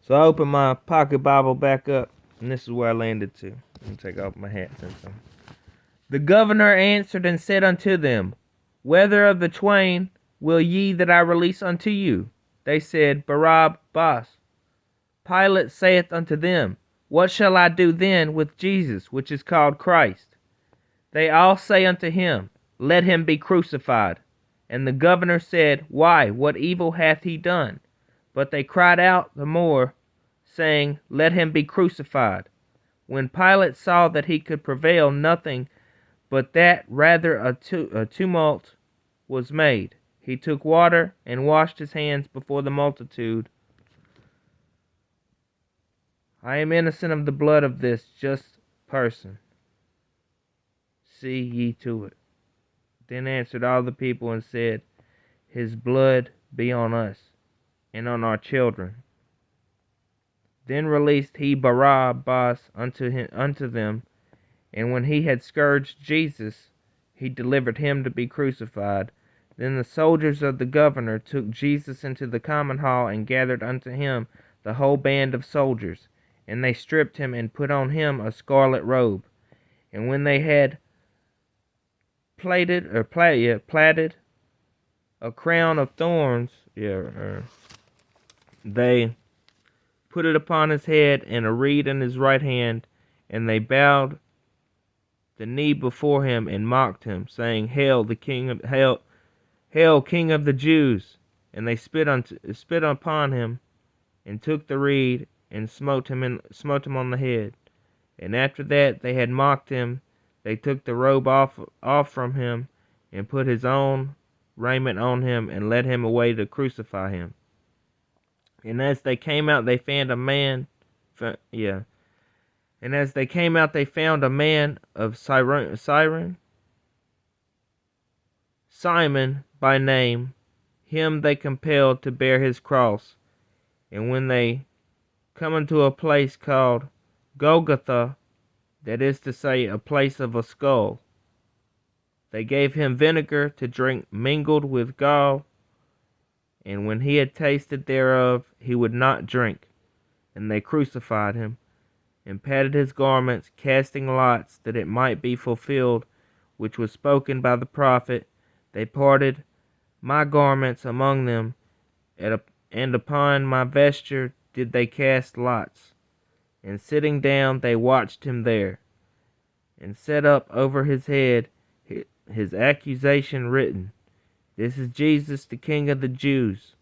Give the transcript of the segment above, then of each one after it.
So I opened my pocket Bible back up, and this is where I landed to. Let me take off my hat since I'm... The governor answered and said unto them, Whether of the twain will ye that I release unto you? They said, Barabbas. Pilate saith unto them, What shall I do then with Jesus, which is called Christ? They all say unto him, Let him be crucified. And the governor said, Why, what evil hath he done? But they cried out the more, saying, Let him be crucified. When Pilate saw that he could prevail nothing, but that rather a tumult was made, he took water and washed his hands before the multitude. I am innocent of the blood of this just person. See ye to it. Then answered all the people and said, His blood be on us and on our children. Then released he Barabbas unto them, and when he had scourged Jesus, he delivered him to be crucified. Then the soldiers of the governor took Jesus into the common hall, and gathered unto him the whole band of soldiers. And they stripped him, and put on him a scarlet robe. And when they had plaited a crown of thorns, they put it upon his head, and a reed in his right hand, and they bowed the knee before him and mocked him, saying, Hail, King of the Jews! And they spit upon him, and took the reed, and smote him on the head. And after that they had mocked him, they took the robe off from him, and put his own raiment on him, and led him away to crucify him. And as they came out, they found a man. And as they came out, they found a man of Cyrene, Simon by name. Him they compelled to bear his cross. And when they come unto a place called Golgotha, that is to say, a place of a skull, they gave him vinegar to drink mingled with gall. And when he had tasted thereof, he would not drink. And they crucified him, and patted his garments, casting lots, that it might be fulfilled, which was spoken by the prophet. They parted my garments among them, and upon my vesture did they cast lots. And sitting down, they watched him there, and set up over his head his accusation written, This is Jesus, the King of the Jews.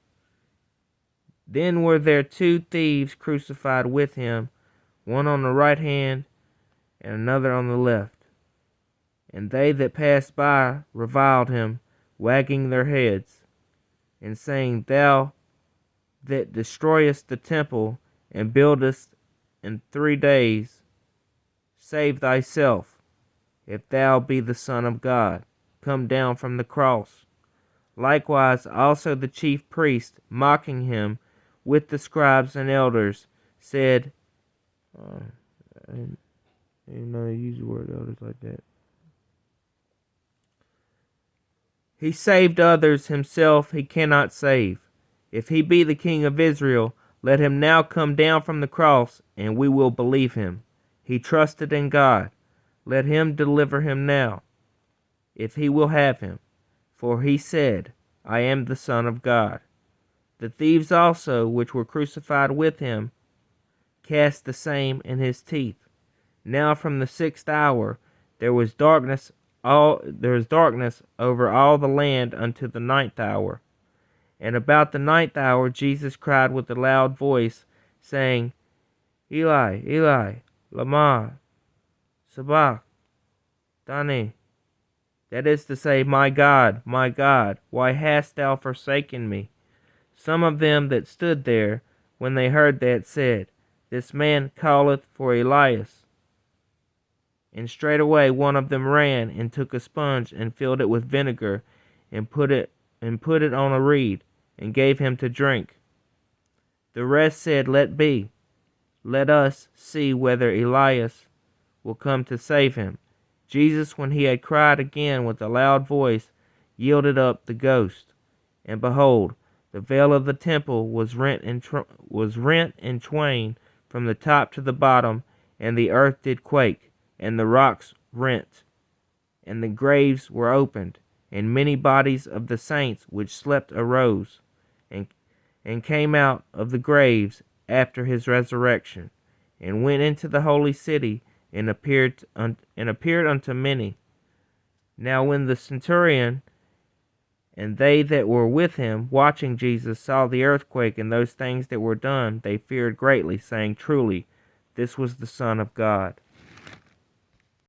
Then were there two thieves crucified with him, one on the right hand, and another on the left. And they that passed by reviled him, wagging their heads, and saying, Thou that destroyest the temple, and buildest in 3 days, save thyself. If thou be the Son of God, come down from the cross. Likewise also the chief priests, mocking him with the scribes and elders, said, I didn't know they use the word elders like that. He saved others, himself he cannot save. If he be the King of Israel, let him now come down from the cross, and we will believe him. He trusted in God. Let him deliver him now, if he will have him. For he said, I am the Son of God. The thieves also, which were crucified with him, cast the same in his teeth. Now from the 6th hour there was darkness over all the land unto the 9th hour. And about the 9th hour Jesus cried with a loud voice, saying, Eli, Eli, lama sabachthani. That is to say, my God, why hast thou forsaken me? Some of them that stood there, when they heard that, said, This man calleth for Elias. And straightway one of them ran, and took a sponge, and filled it with vinegar, and put it on a reed, and gave him to drink. The rest said, Let be. Let us see whether Elias will come to save him. Jesus, when he had cried again with a loud voice, yielded up the ghost. And behold, the veil of the temple was rent in twain from the top to the bottom, and the earth did quake, and the rocks rent, and the graves were opened, and many bodies of the saints which slept arose, and came out of the graves after his resurrection, and went into the holy city, and appeared unto many. Now when the centurion and they that were with him, watching Jesus, saw the earthquake and those things that were done, they feared greatly, saying, Truly, this was the Son of God.